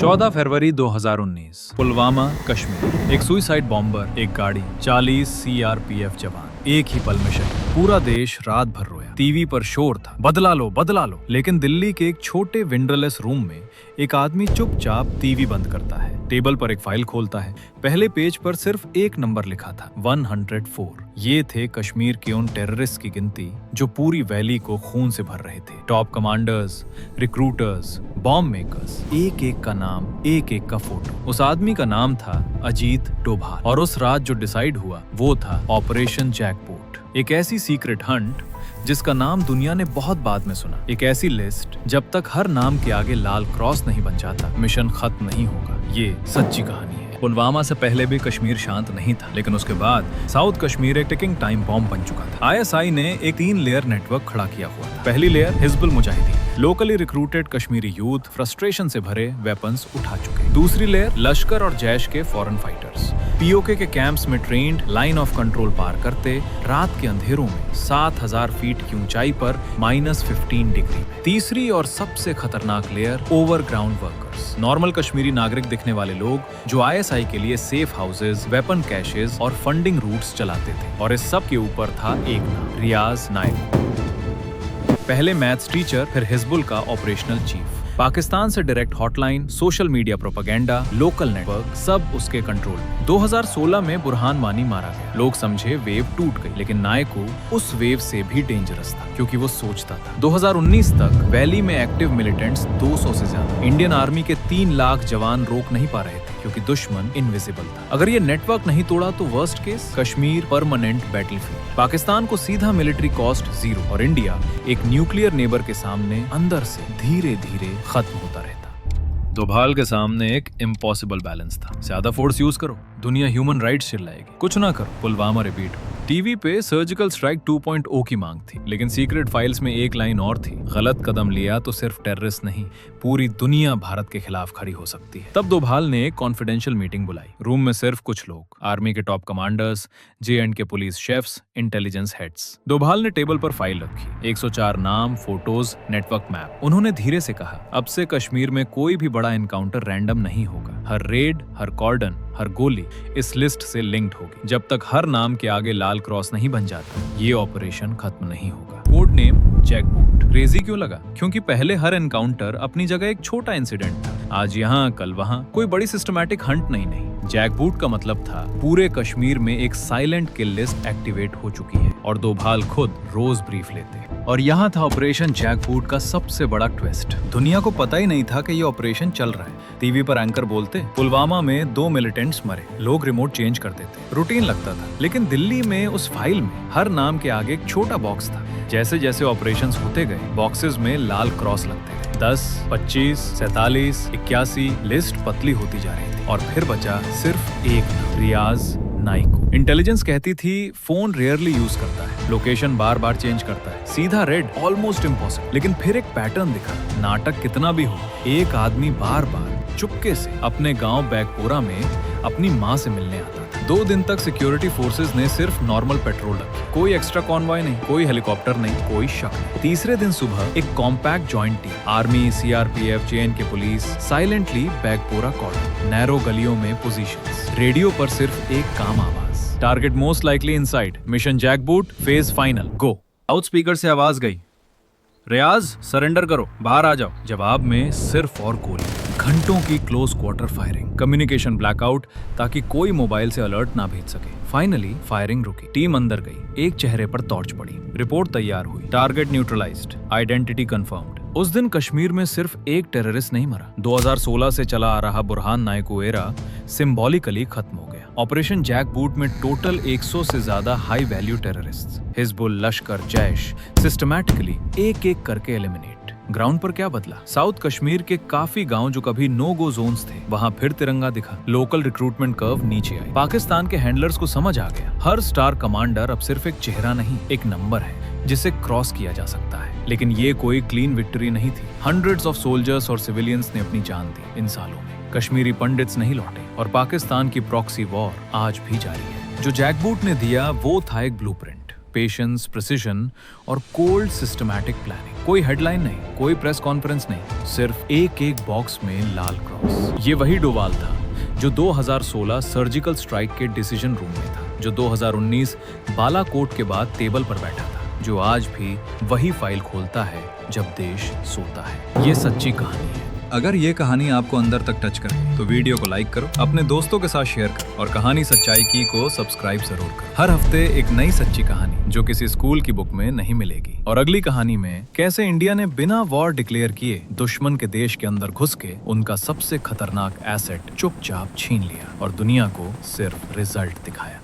14 फरवरी 2019 पुलवामा, कश्मीर। एक suicide bomber, एक गाड़ी, 40 सीआरपीएफ जवान, एक ही पल में शहीद। पूरा देश रात भर रोया। टीवी पर शोर था, बदला लो बदला लो। लेकिन दिल्ली के एक छोटे विंडोलेस रूम में एक आदमी चुपचाप टीवी बंद करता है, टेबल पर एक फाइल खोलता है। पहले पेज पर सिर्फ एक नंबर लिखा था, 104। ये थे कश्मीर के उन टेररिस्ट की गिनती जो पूरी वैली को खून से भर रहे थे। Top commanders, recruiters, bomb makers, एक एक का नाम, एक एक का फोटो। उस आदमी का नाम था अजीत डोभाल, और उस रात जो डिसाइड हुआ वो था ऑपरेशन जैकपॉट। एक ऐसी सीक्रेट हंट जिसका नाम दुनिया ने बहुत बाद में सुना। एक ऐसी लिस्ट जब तक हर नाम के आगे लाल क्रॉस नहीं बन जाता, मिशन खत्म नहीं होगा। ये सच्ची कहानी है। पुलवामा से पहले भी कश्मीर शांत नहीं था, लेकिन उसके बाद साउथ कश्मीर एक टिकिंग टाइम बॉम्ब बन चुका था। आईएसआई ने एक 3 लेयर नेटवर्क खड़ा किया हुआ था। पहली layer Hizbul Mujahideen, locally recruited Kashmiri youth frustration से भरे वेपन्स उठा चुके। दूसरी लेयर लश्कर और जैश के फॉरेन फाइटर्स, पीओके के कैंप्स में ट्रेंड, लाइन ऑफ कंट्रोल पार करते रात के अंधेरों में 7000 फीट की ऊंचाई पर -15 डिग्री में। तीसरी और सबसे खतरनाक layer overground workers, normal Kashmiri नागरिक दिखने वाले लोग जो आईएसआई के लिए सेफ हाउसेज, वेपन कैशेज और फंडिंग रूट्स चलाते थे। और इस सब के ऊपर था एक नाम, रियाज नायक। पहले मैथ्स टीचर, फिर हिजबुल का ऑपरेशनल चीफ। पाकिस्तान से direct hotline, social media propaganda, local network, सब उसके कंट्रोल में। 2016 में बुरहान वानी मारा गया। लोग समझे वेव टूट गई, लेकिन नायकू उस वेव से भी डेंजरस था, क्योंकि वो सोचता था। 2019 तक वैली में एक्टिव मिलिटेंट्स 200 से ज्यादा। इंडियन आर्मी के 3 लाख जवान रोक नहीं पा रहे थे, क्योंकि दुश्मन इनविजिबल था। अगर ये नेटवर्क नहीं तोड़ा तो worst case Kashmir permanent battlefield. Pakistan को सीधा मिलिट्री कॉस्ट 0, और इंडिया एक न्यूक्लियर नेबर के सामने अंदर से धीरे धीरे खत्म होता रहता। डोभाल के सामने एक इम्पॉसिबल बैलेंस था। ज्यादा फोर्स यूज करो, दुनिया ह्यूमन राइट्स चिल्लाएगी। कुछ ना करो, पुलवामा रिपीट हो। टीवी पे सर्जिकल स्ट्राइक 2.0 की मांग थी, लेकिन सीक्रेट फाइल्स में एक लाइन और थी, गलत कदम लिया तो सिर्फ टेररिस्ट नहीं, पूरी दुनिया भारत के खिलाफ खड़ी हो सकती है। तब डोभाल ने एक कॉन्फिडेंशियल मीटिंग बुलाई। रूम में सिर्फ कुछ लोग, आर्मी के top commanders, जे&के police chefs, intelligence heads. Doval ने टेबल पर फाइल रखी, 104 नाम, फोटोज, नेटवर्क मैप। उन्होंने धीरे से कहा, अब से कश्मीर में कोई भी बड़ा एनकाउंटर रैंडम नहीं होगा। हर रेड, हर कॉर्डन, हर गोली इस लिस्ट से लिंक्ड होगी। जब तक हर नाम के आगे लाल क्रॉस नहीं बन जाता, ये ऑपरेशन खत्म नहीं होगा। Code name jackpot. क्रेजी क्यों लगा? क्योंकि पहले हर एनकाउंटर अपनी जगह एक छोटा इंसिडेंट था, आज यहाँ कल वहाँ, कोई बड़ी सिस्टमैटिक हंट नहीं। जैकबूट का मतलब था पूरे कश्मीर में एक साइलेंट किल लिस्ट एक्टिवेट हो चुकी है, और डोभाल खुद रोज ब्रीफ लेते। और यहाँ था ऑपरेशन जैकबूट का सबसे बड़ा ट्विस्ट। दुनिया को पता ही नहीं था कि ये ऑपरेशन चल रहा है। टीवी पर एंकर बोलते, पुलवामा में 2 मिलिटेंट्स मरे। लोग रिमोट चेंज करते थे, रूटीन लगता था। लेकिन दिल्ली में उस फाइल में हर नाम के आगे एक छोटा बॉक्स था। जैसे जैसे ऑपरेशंस होते गए, बॉक्सेस में लाल क्रॉस लगते गए। 10, 25, 47, 81, लिस्ट पतली होती जा रही थी, और फिर बचा सिर्फ एक नाम, रियाज नायक। इंटेलिजेंस कहती थी फोन रेयरली यूज करता है, लोकेशन बार बार चेंज करता है। सीधा रेड, ऑलमोस्ट इम्पॉसिबल। लेकिन फिर एक पैटर्न दिखा। नाटक कितना भी हो, एक आदमी बार बार चुपके से अपने गांव बैगपोरा में अपनी माँ से मिलने आता था। 2 दिन तक सिक्योरिटी फोर्सेस ने सिर्फ नॉर्मल पेट्रोल रखी, कोई एक्स्ट्रा कॉन्वॉय नहीं, कोई हेलीकॉप्टर नहीं, कोई शक नहीं। तीसरे दिन सुबह एक compact joint team, army, CRPF, J and K police, silently Beighpora cordon, narrow गलियों में पोजीशंस। रेडियो पर सिर्फ एक काम आवाज, target most likely inside, mission jackboot, phase final, go. Loudspeaker से आवाज गई, रियाज सरेंडर करो, बाहर आ जाओ। जवाब में सिर्फ और गोली, घंटों की close quarter firing, communication blackout ताकि कोई मोबाइल से अलर्ट ना भेज सके। फाइनली फायरिंग रुकी, टीम अंदर गई, एक चेहरे पर टॉर्च पड़ी, रिपोर्ट तैयार हुई, टारगेट न्यूट्रलाइज्ड, आइडेंटिटी कंफर्म्ड। उस दिन कश्मीर में सिर्फ एक टेररिस्ट नहीं मरा, 2016 से चला आ रहा बुरहान नायकू एरा सिंबॉलिकली खत्म हो गया। ऑपरेशन जैकबूट में टोटल 100 से ज्यादा हाई वैल्यू टेररिस्ट, हिजबुल, लश्कर, जैश, सिस्टमैटिकली एक एक करके एलिमिनेट। ग्राउंड पर क्या बदला? साउथ कश्मीर के काफी गांव जो कभी नो गो जोन्स थे, वहां फिर तिरंगा दिखा। लोकल रिक्रूटमेंट कर्व नीचे आई। पाकिस्तान के हैंडलर्स को समझ आ गया, हर स्टार कमांडर अब सिर्फ एक चेहरा नहीं, एक नंबर है जिसे क्रॉस किया जा सकता है। लेकिन ये कोई क्लीन विक्ट्री नहीं थी। हंड्रेड्स ऑफ सोल्जर्स और सिविलियंस ने अपनी जान दी इन सालों में। कश्मीरी पंडित्स नहीं लौटे, और पाकिस्तान की प्रॉक्सी वॉर आज भी जारी है। जो जैकबूट ने दिया वो था एक ब्लूप्रिंट, पेशेंस, प्रिसिजन और कोल्ड सिस्टमैटिक प्लानिंग। कोई हेडलाइन नहीं, कोई प्रेस कॉन्फ्रेंस नहीं, सिर्फ एक एक बॉक्स में लाल क्रॉस। ये वही डोवाल था जो 2016 सर्जिकल स्ट्राइक के डिसीजन रूम में था, जो 2019 बालाकोट के बाद टेबल पर बैठा था, जो आज भी वही फाइल खोलता है जब देश सोता है। ये सच्ची कहानी है। अगर ये कहानी आपको अंदर तक टच करे तो वीडियो को लाइक करो, अपने दोस्तों के साथ शेयर करो और कहानी सच्चाई की को सब्सक्राइब जरूर करो। हर हफ्ते एक नई सच्ची कहानी जो किसी स्कूल की बुक में नहीं मिलेगी। और अगली कहानी में कैसे इंडिया ने बिना वॉर डिक्लेयर किए दुश्मन के देश के अंदर घुस के उनका सबसे खतरनाक एसेट चुपचाप छीन लिया और दुनिया को सिर्फ रिजल्ट दिखाया।